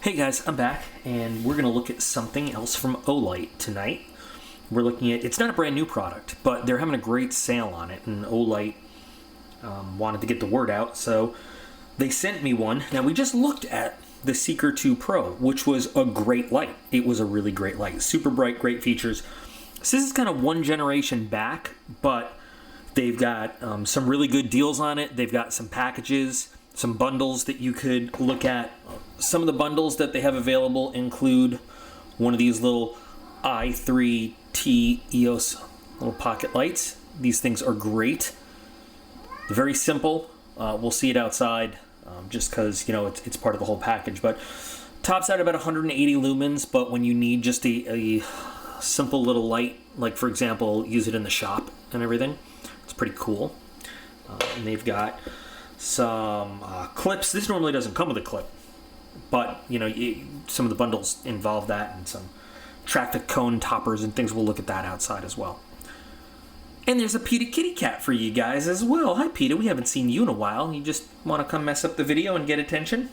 Hey guys, I'm back, and we're going to look at something else from Olight tonight. We're looking at, it's not a brand new product, but they're having a great sale on it, and Olight wanted to get the word out, so they sent me one. Now, we just looked at the Seeker 2 Pro, which was a great light. It was a really great light. Super bright, great features. So this is kind of one generation back, but they've got some really good deals on it. They've got some packages, some bundles that you could look at. Some of the bundles that they have available include one of these little i3T EOS little pocket lights. These things are great. They're very simple. We'll see it outside just because, you know, it's part of the whole package. But tops out about 180 lumens, but when you need just a simple little light, like for example, use it in the shop and everything, it's pretty cool. And they've got some clips. This normally doesn't come with a clip, but you know, some of the bundles involve that, and some traffic cone toppers and things. We'll look at that outside as well. And there's a PETA kitty cat for you guys as well. Hi PETA, we haven't seen you in a while. You just want to come mess up the video and get attention?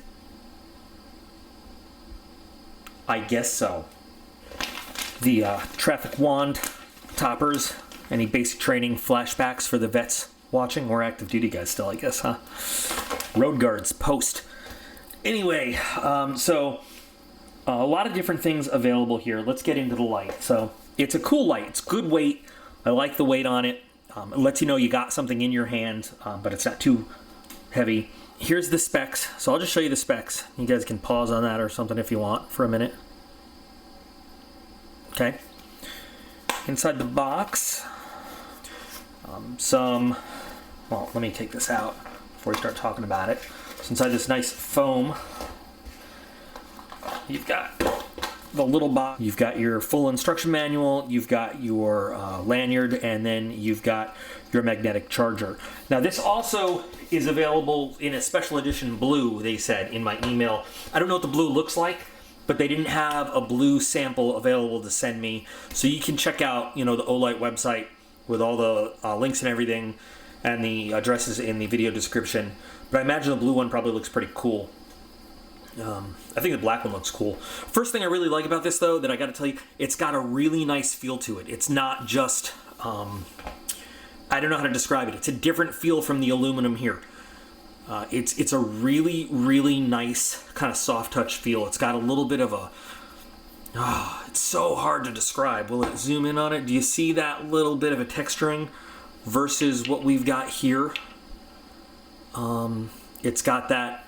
I guess so. The traffic wand toppers, any basic training flashbacks for the vets watching, or active duty guys still, I guess, huh? Road guards, post. Anyway, so a lot of different things available here. Let's get into the light. So it's a cool light. It's good weight. I like the weight on it. It lets you know you got something in your hand, but it's not too heavy. Here's the specs. So I'll just show you the specs. You guys can pause on that or something if you want for a minute. Okay. Inside the box, well, let me take this out before we start talking about it. So inside this nice foam, you've got the little box, you've got your full instruction manual, you've got your lanyard, and then you've got your magnetic charger. Now this also is available in a special edition blue, they said in my email. I don't know what the blue looks like, but they didn't have a blue sample available to send me. So you can check out, you know, the Olight website with all the links and everything, and the addresses in the video description. But I imagine the blue one probably looks pretty cool. I think the black one looks cool. First thing I really like about this, though, that I got to tell you, it's got a really nice feel to it. It's not just, I don't know how to describe it. It's a different feel from the aluminum here. It's a really, really nice kind of soft touch feel. It's got a little bit of a, it's so hard to describe. Will it zoom in on it? Do you see that little bit of a texturing versus what we've got here? It's got that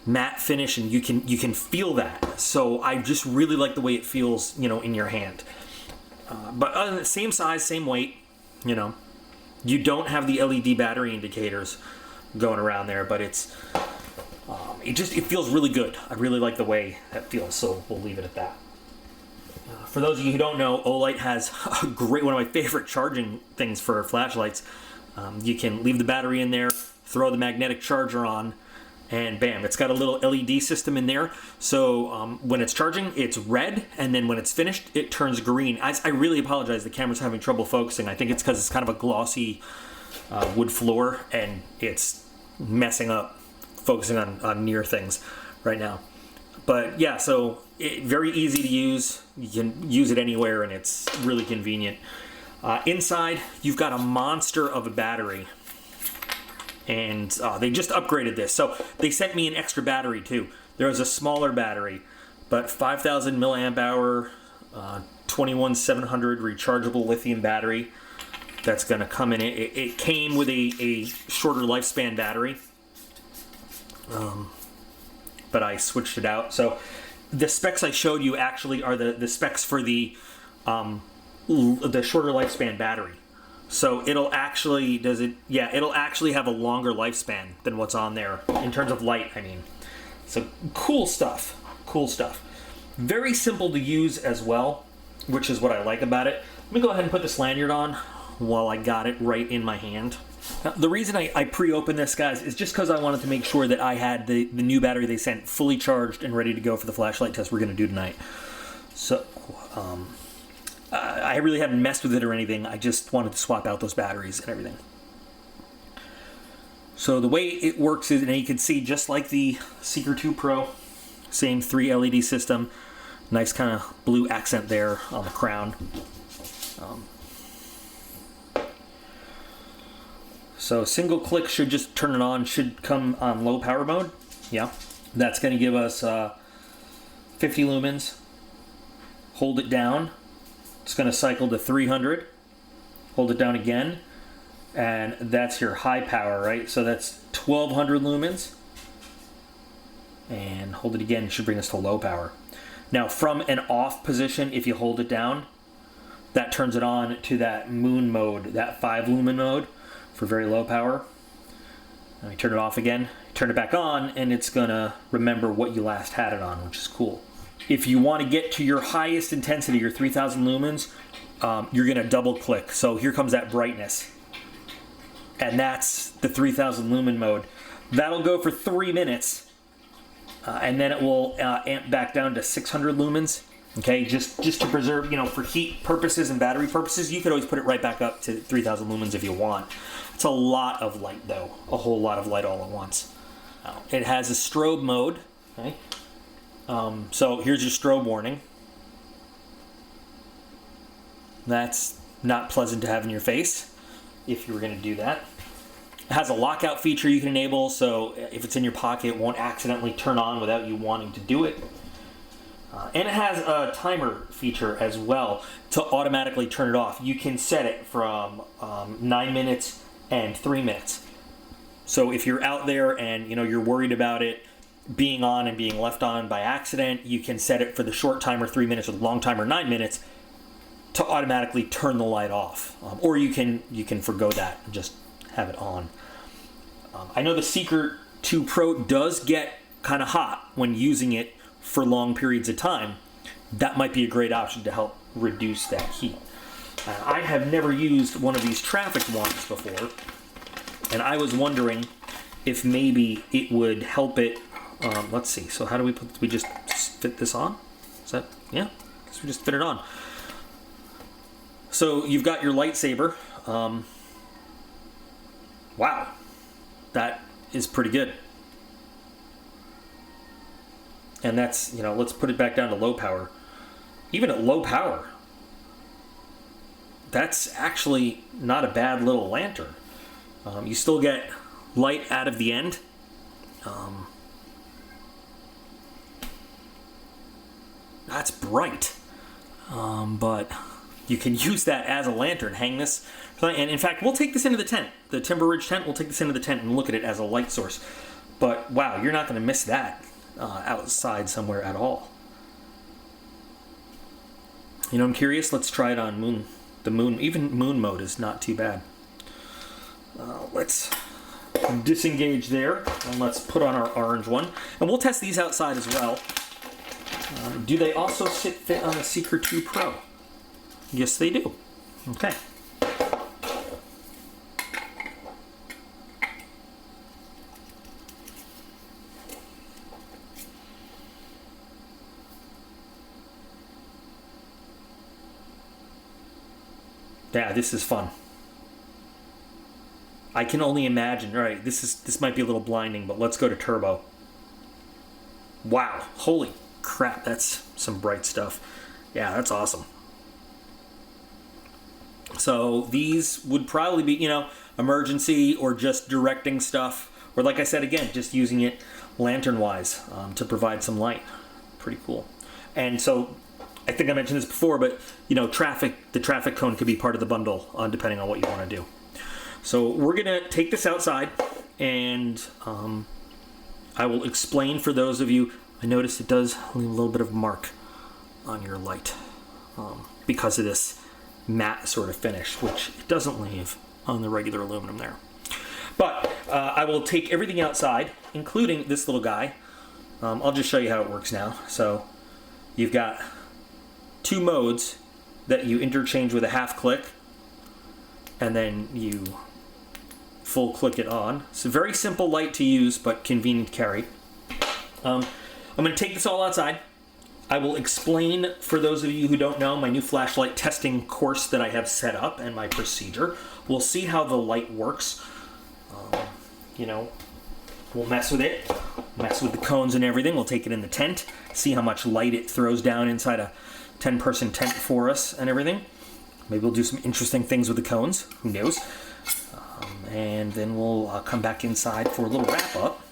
matte finish, and you can feel that. So I just really like the way it feels, you know, in your hand. But other than the same size, same weight, you know. You don't have the LED battery indicators going around there, but it feels really good. I really like the way that feels, so we'll leave it at that. For those of you who don't know, Olight has a great, one of my favorite charging things for flashlights. You can leave the battery in there, throw the magnetic charger on, and bam, it's got a little LED system in there. So when it's charging, it's red, and then when it's finished, it turns green. I really apologize, the camera's having trouble focusing. I think it's because it's kind of a glossy wood floor, and it's messing up focusing on near things right now. But yeah, so very easy to use. You can use it anywhere, and it's really convenient. Inside, you've got a monster of a battery. And they just upgraded this. So they sent me an extra battery too. There was a smaller battery, but 5,000 milliamp hour, 21700 rechargeable lithium battery that's going to come in. It came with a shorter lifespan battery, but I switched it out. So the specs I showed you actually are the specs for the shorter lifespan battery. So it'll actually, it'll actually have a longer lifespan than what's on there, in terms of light, I mean. So cool stuff, cool stuff. Very simple to use as well, which is what I like about it. Let me go ahead and put this lanyard on while I got it right in my hand. Now, the reason I pre-opened this, guys, is just because I wanted to make sure that I had the new battery they sent fully charged and ready to go for the flashlight test we're going to do tonight. So, I really haven't messed with it or anything. I just wanted to swap out those batteries and everything. So the way it works is, and you can see just like the Seeker 2 Pro, Same 3 LED system. Nice kind of blue accent there on the crown. So single click should just turn it on, should come on low power mode. Yeah, that's going to give us 50 lumens. Hold it down. It's going to cycle to 300. Hold it down again. And that's your high power, right? So that's 1200 lumens. And hold it again, it should bring us to low power. Now from an off position, if you hold it down, that turns it on to that moon mode, that 5 lumen mode for very low power. Now you turn it off again, turn it back on, and it's gonna remember what you last had it on, which is cool. If you want to get to your highest intensity, your 3000 lumens, you're gonna double click. So here comes that brightness. And that's the 3000 lumen mode. That'll go for 3 minutes, and then it will amp back down to 600 lumens. Okay, just to preserve, you know, for heat purposes and battery purposes, you could always put it right back up to 3000 lumens if you want. It's a lot of light though, a whole lot of light all at once. It has a strobe mode. Okay, so here's your strobe warning. That's not pleasant to have in your face if you were going to do that. It has a lockout feature you can enable, so if it's in your pocket, it won't accidentally turn on without you wanting to do it. And it has a timer feature as well to automatically turn it off. You can set it from 9 minutes and 3 minutes. So if you're out there and you're worried about it being on and being left on by accident, you can set it for the short timer 3 minutes or the long timer 9 minutes to automatically turn the light off. Or you can forgo that and just have it on. I know the Seeker 2 Pro does get kind of hot when using it for long periods of time. That might be a great option to help reduce that heat. I have never used one of these traffic ones before, and I was wondering if maybe it would help it. Let's see, so how do we just fit this on? Is that, yeah, I guess we just fit it on. So you've got your lightsaber. Wow, that is pretty good. And that's, let's put it back down to low power. Even at low power, that's actually not a bad little lantern. You still get light out of the end. That's bright. But you can use that as a lantern, hang this. And in fact, we'll take this into the tent. The Timber Ridge tent, we'll take this into the tent and look at it as a light source. But wow, you're not going to miss that outside somewhere at all. I'm curious. Let's try it on moon. The moon, even moon mode is not too bad. Let's disengage there, and let's put on our orange one. And we'll test these outside as well. Do they also fit on the Seeker 2 Pro? Yes, they do. Okay. Yeah, this is fun. I can only imagine. All right, this might be a little blinding, but let's go to turbo. Wow, holy crap, that's some bright stuff. Yeah, that's awesome. So these would probably be, emergency or just directing stuff, or like I said again, just using it lantern-wise to provide some light. Pretty cool. And so I think I mentioned this before, but the traffic cone could be part of the bundle depending on what you want to do. So we're gonna take this outside, and I will explain for those of you. I noticed it does leave a little bit of mark on your light because of this matte sort of finish, which it doesn't leave on the regular aluminum there. But I will take everything outside, including this little guy. I'll just show you how it works now. So you've got 2 modes that you interchange with a half click, and then you full click it on. It's a very simple light to use, but convenient to carry. I'm going to take this all outside. I will explain, for those of you who don't know, my new flashlight testing course that I have set up and my procedure. We'll see how the light works. we'll mess with it, mess with the cones and everything. We'll take it in the tent, see how much light it throws down inside a 10-person tent for us and everything. Maybe we'll do some interesting things with the cones, who knows. And then we'll come back inside for a little wrap up.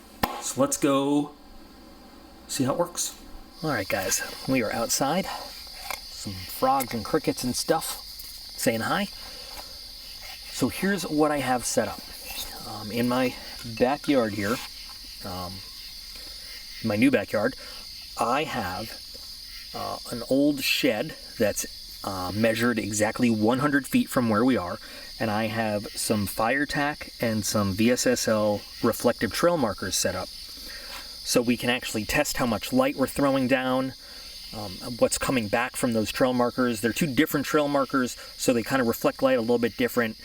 So let's go see how it works. All right, guys, we are outside. Some frogs and crickets and stuff saying hi. So here's what I have set up. In my backyard here, my new backyard, I have an old shed that's measured exactly 100 feet from where we are, and I have some fire tack and some VSSL reflective trail markers set up, so we can actually test how much light we're throwing down, what's coming back from those trail markers. They're two different trail markers, so they kind of reflect light a little bit different,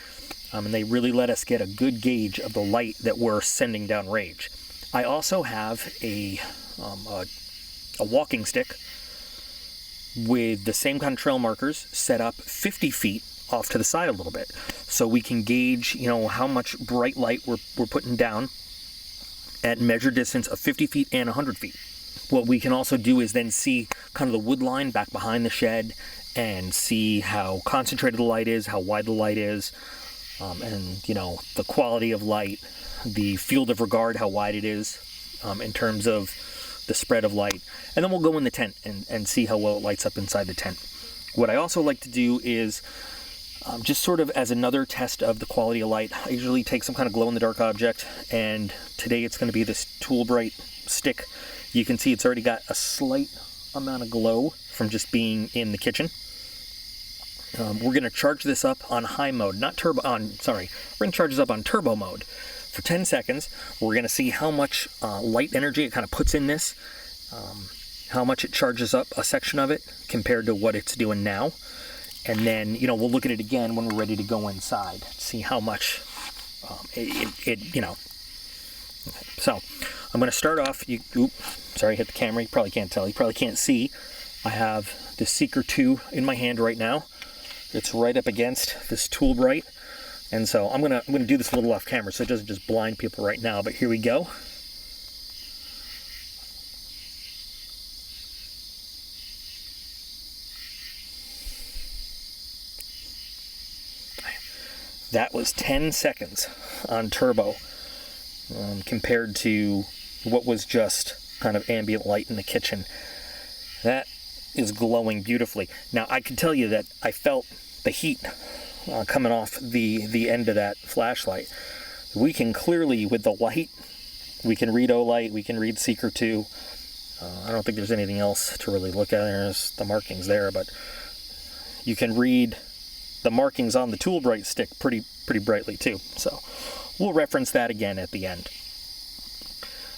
and they really let us get a good gauge of the light that we're sending down range. I also have a walking stick with the same kind of trail markers set up 50 feet off to the side a little bit, so we can gauge, you know, how much bright light we're putting down at measured distance of 50 feet and 100 feet. What we can also do is then see kind of the wood line back behind the shed and see how concentrated the light is, how wide the light is, and, you know, the quality of light, the field of regard, how wide it is in terms of the spread of light. And then we'll go in the tent and see how well it lights up inside the tent. What I also like to do is just sort of as another test of the quality of light, I usually take some kind of glow-in-the-dark object, and today it's going to be this Tool Bright stick. You can see it's already got a slight amount of glow from just being in the kitchen. We're going to charge this up on high mode, we're going to charge this up on turbo mode for 10 seconds. We're going to see how much light energy it kind of puts in this, how much it charges up a section of it compared to what it's doing now. And then, you know, we'll look at it again when we're ready to go inside, see how much you know. Okay. So I'm going to start off. Hit the camera. You probably can't tell. You probably can't see. I have the Seeker 2 in my hand right now. It's right up against this Tool Bright, and so I'm gonna do this a little off camera so it doesn't just blind people right now. But here we go. That was 10 seconds on turbo compared to what was just kind of ambient light in the kitchen. That is glowing beautifully. Now, I can tell you that I felt the heat coming off the end of that flashlight. We can clearly, with the light, we can read Olight, we can read Seeker 2. I don't think there's anything else to really look at. There's the markings there, but you can read the markings on the Tool Bright stick pretty brightly too. So we'll reference that again at the end.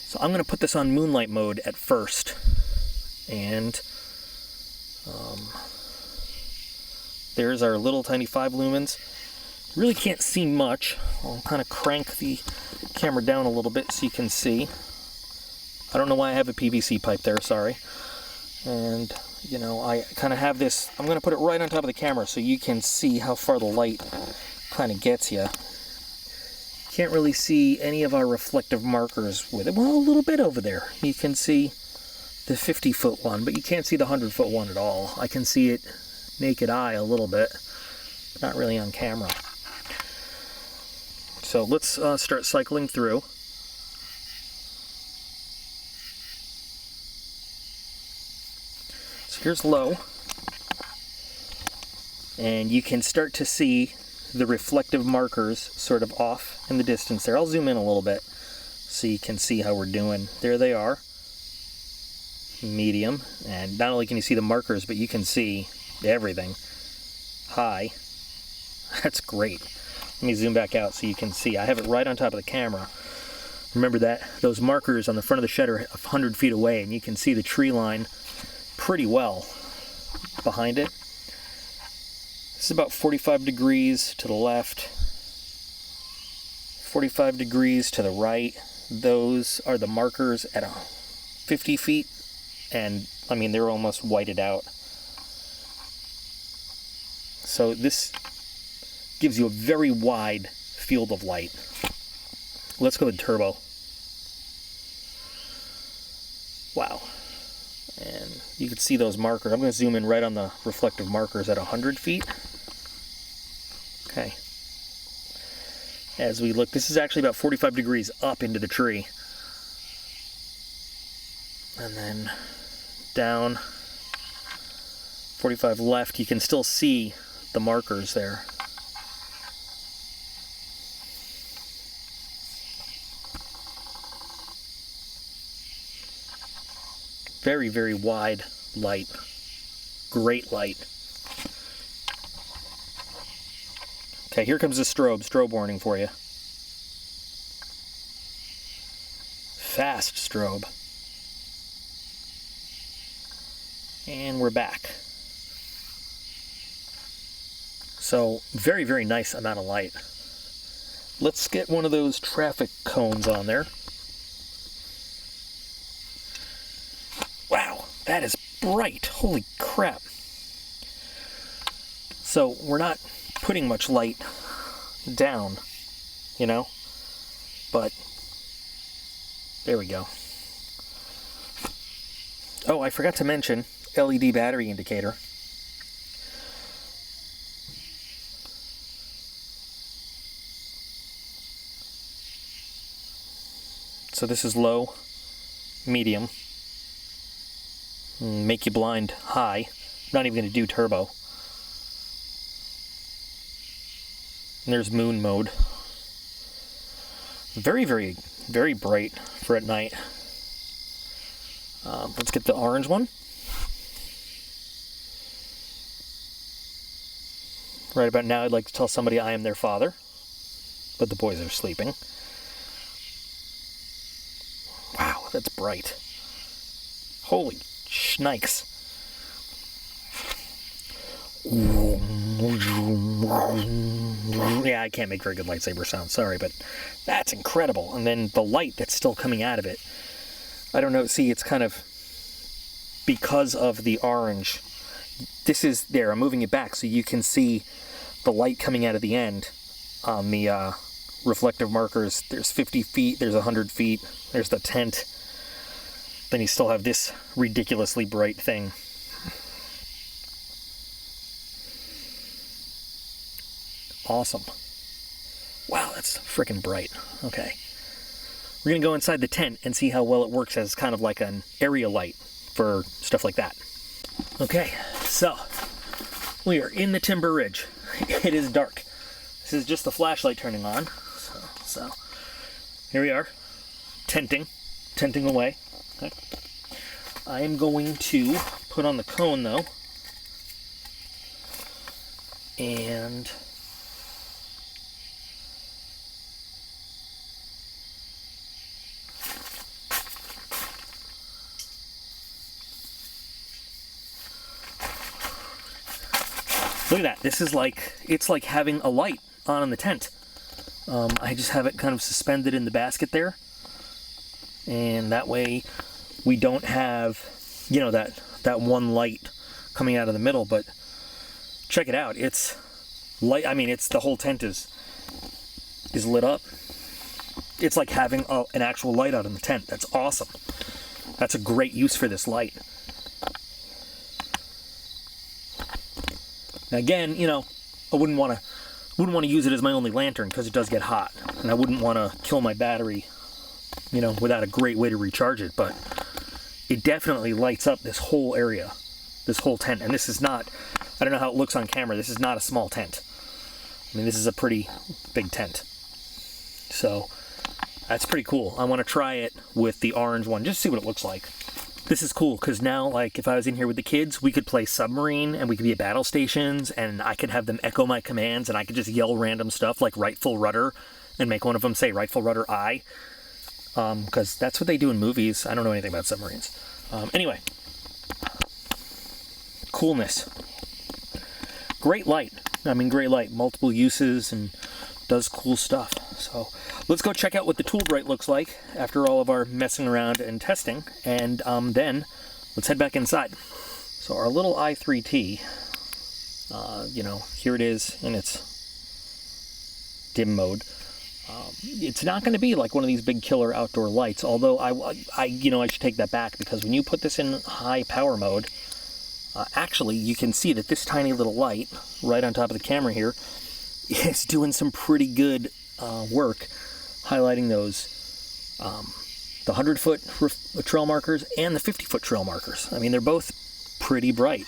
So I'm going to put this on moonlight mode at first, and there's our little tiny 5 lumens. Really can't see much. I'll kind of crank the camera down a little bit so you can see. I don't know why I have a PVC pipe there, sorry. And you know, I kind of have this, I'm going to put it right on top of the camera so you can see how far the light kind of gets you. Can't really see any of our reflective markers with it. Well, a little bit over there. You can see the 50-foot one, but you can't see the 100-foot one at all. I can see it naked eye a little bit, not really on camera. So let's start cycling through. Here's low, and you can start to see the reflective markers sort of off in the distance there. I'll zoom in a little bit so you can see how we're doing. There they are, medium, and not only can you see the markers, but you can see everything. High, that's great. Let me zoom back out so you can see. I have it right on top of the camera. Remember that those markers on the front of the shed are 100 feet away, and you can see the tree line pretty well behind it. This is about 45 degrees to the left, 45 degrees to the right. Those are the markers at 50 feet, and I mean, they're almost whited out. So this gives you a very wide field of light. Let's go with turbo. you can see those markers. I'm going to zoom in right on the reflective markers at 100 feet. Okay. As we look, this is actually about 45 degrees up into the tree. And then down 45 left, you can still see the markers there. Very, very wide light. Great light. Okay, here comes the strobe warning for you. Fast strobe. And we're back. So, very, very nice amount of light. Let's get one of those traffic cones on there. Wow, that is bright. Holy crap. So, we're not putting much light down, you know? But, there we go. Oh, I forgot to mention LED battery indicator. So this is low, medium, make you blind high. I'm not even going to do turbo. And there's moon mode. Very, very, very bright for at night. Let's get the orange one. Right about now, I'd like to tell somebody I am their father, but the boys are sleeping. Wow, that's bright. Holy shnikes. Yeah, I can't make very good lightsaber sounds, sorry, but that's incredible. And then the light that's still coming out of it. I don't know, see, it's kind of because of the orange. This is there, I'm moving it back so you can see the light coming out of the end on the reflective markers. There's 50 feet, there's 100 feet, there's the tent. Then you still have this ridiculously bright thing. Awesome. Wow, that's freaking bright. Okay. We're going to go inside the tent and see how well it works as kind of like an area light for stuff like that. Okay, so we are in the Timber Ridge. It is dark. This is just the flashlight turning on. So here we are, tenting away. Okay. I am going to put on the cone though, and look at that. This is like, it's like having a light on in the tent. I just have it kind of suspended in the basket there. And that way we don't have, you know, that one light coming out of the middle. But check it out. It's light. I mean, it's the whole tent is lit up. It's like having an actual light out in the tent. That's awesome. That's a great use for this light. Now again, you know, I wouldn't want to use it as my only lantern because it does get hot, and I wouldn't want to kill my battery, you know, without a great way to recharge it. But it definitely lights up this whole area, this whole tent. And this is not, I don't know how it looks on camera, this is not a small tent. I mean, this is a pretty big tent. So that's pretty cool. I want to try it with the orange one, just to see what it looks like. This is cool because now, like, if I was in here with the kids, we could play submarine and we could be at battle stations and I could have them echo my commands and I could just yell random stuff like rightful rudder and make one of them say rightful rudder I. Because that's what they do in movies. I don't know anything about submarines. Anyway. Coolness. Great light. I mean, great light. Multiple uses and does cool stuff. So let's go check out what the tool bright looks like after all of our messing around and testing. And then let's head back inside. So our little i3T, you know, here it is in its dim mode. It's not going to be like one of these big killer outdoor lights, although I should take that back, because when you put this in high power mode, actually you can see that this tiny little light right on top of the camera here is doing some pretty good work highlighting those the 100-foot trail markers and the 50-foot trail markers. I mean, they're both pretty bright.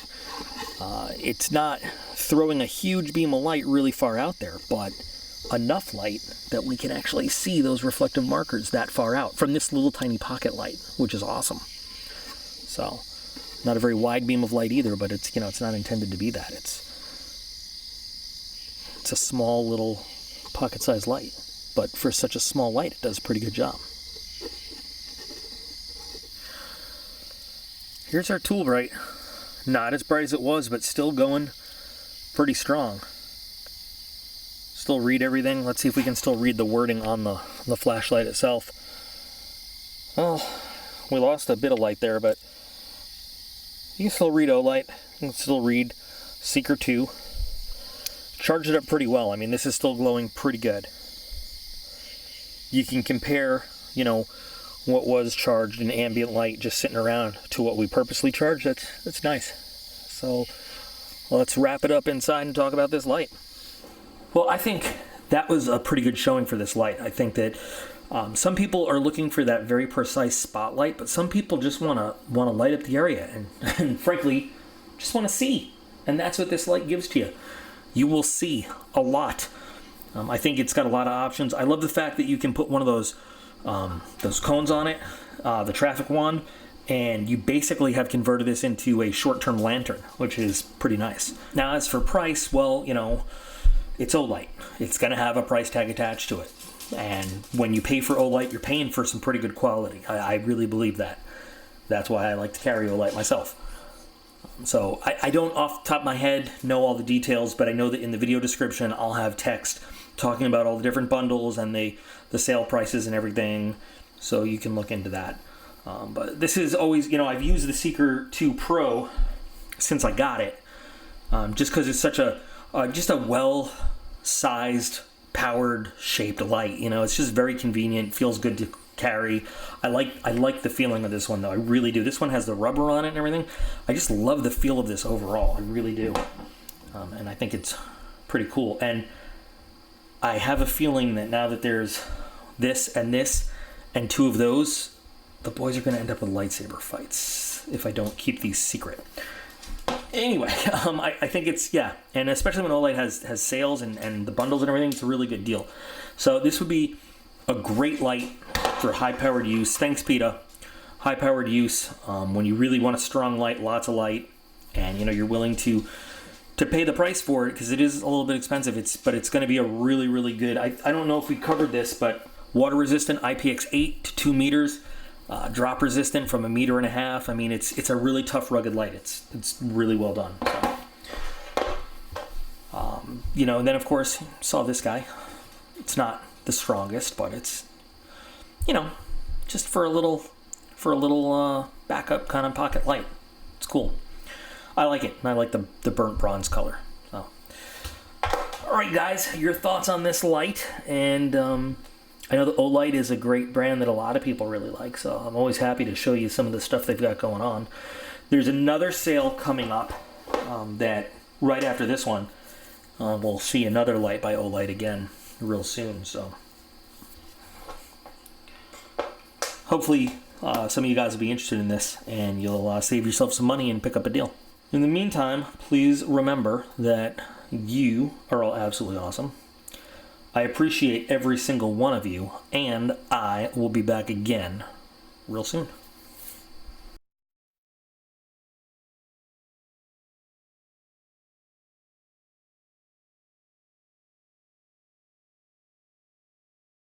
It's not throwing a huge beam of light really far out there, but enough light that we can actually see those reflective markers that far out from this little tiny pocket light, which is awesome. So, not a very wide beam of light either, but it's, it's not intended to be that. It's a small little pocket-sized light, but for such a small light, it does a pretty good job. Here's our tool bright. Not as bright as it was, but still going pretty strong. Still read everything. Let's see if we can still read the wording on the flashlight itself. Well, we lost a bit of light there, but you can still read Olight. You can still read Seeker 2. Charged it up pretty well. I mean, this is still glowing pretty good. You can compare, what was charged in ambient light just sitting around to what we purposely charged. That's nice. So let's wrap it up inside and talk about this light. Well, I think that was a pretty good showing for this light. I think that some people are looking for that very precise spotlight, but some people just want to light up the area and frankly just want to see. And that's what this light gives to you. You will see a lot. I think it's got a lot of options. I love the fact that you can put one of those cones on it, the traffic wand, and you basically have converted this into a short-term lantern, which is pretty nice. Now, as for price, well, it's Olight. It's going to have a price tag attached to it. And when you pay for Olight, you're paying for some pretty good quality. I really believe that. That's why I like to carry Olight myself. So I don't off the top of my head know all the details, but I know that in the video description I'll have text talking about all the different bundles and the sale prices and everything, so you can look into that. But this is always, I've used the Seeker 2 Pro since I got it, just because it's such just a well-sized, powered, shaped light. It's just very convenient, feels good to carry. I like the feeling of this one, though. I really do. This one has the rubber on it and everything. I just love the feel of this overall. I really do. And I think it's pretty cool. And I have a feeling that now that there's this and two of those, the boys are going to end up with lightsaber fights if I don't keep these secret. Anyway, I think it's, and especially when Olight has sales and the bundles and everything, it's a really good deal. So this would be a great light for high-powered use. Thanks, PETA. High-powered use when you really want a strong light, lots of light, and you're willing to pay the price for it, because it is a little bit expensive. But it's going to be a really, really good. I don't know if we covered this, but water-resistant IPX8 to 2 meters. Drop resistant from 1.5 meters. I mean, it's a really tough, rugged light. It's really well done. So, and then of course saw this guy. It's not the strongest, but it's just for a little backup kind of pocket light. It's cool. I like it, and I like the burnt bronze color. So, all right, guys, your thoughts on this light? And I know that Olight is a great brand that a lot of people really like, so I'm always happy to show you some of the stuff they've got going on. There's another sale coming up that right after this one, we'll see another light by Olight again real soon. So hopefully some of you guys will be interested in this, and you'll save yourself some money and pick up a deal. In the meantime, please remember that you are all absolutely awesome. I appreciate every single one of you, and I will be back again real soon.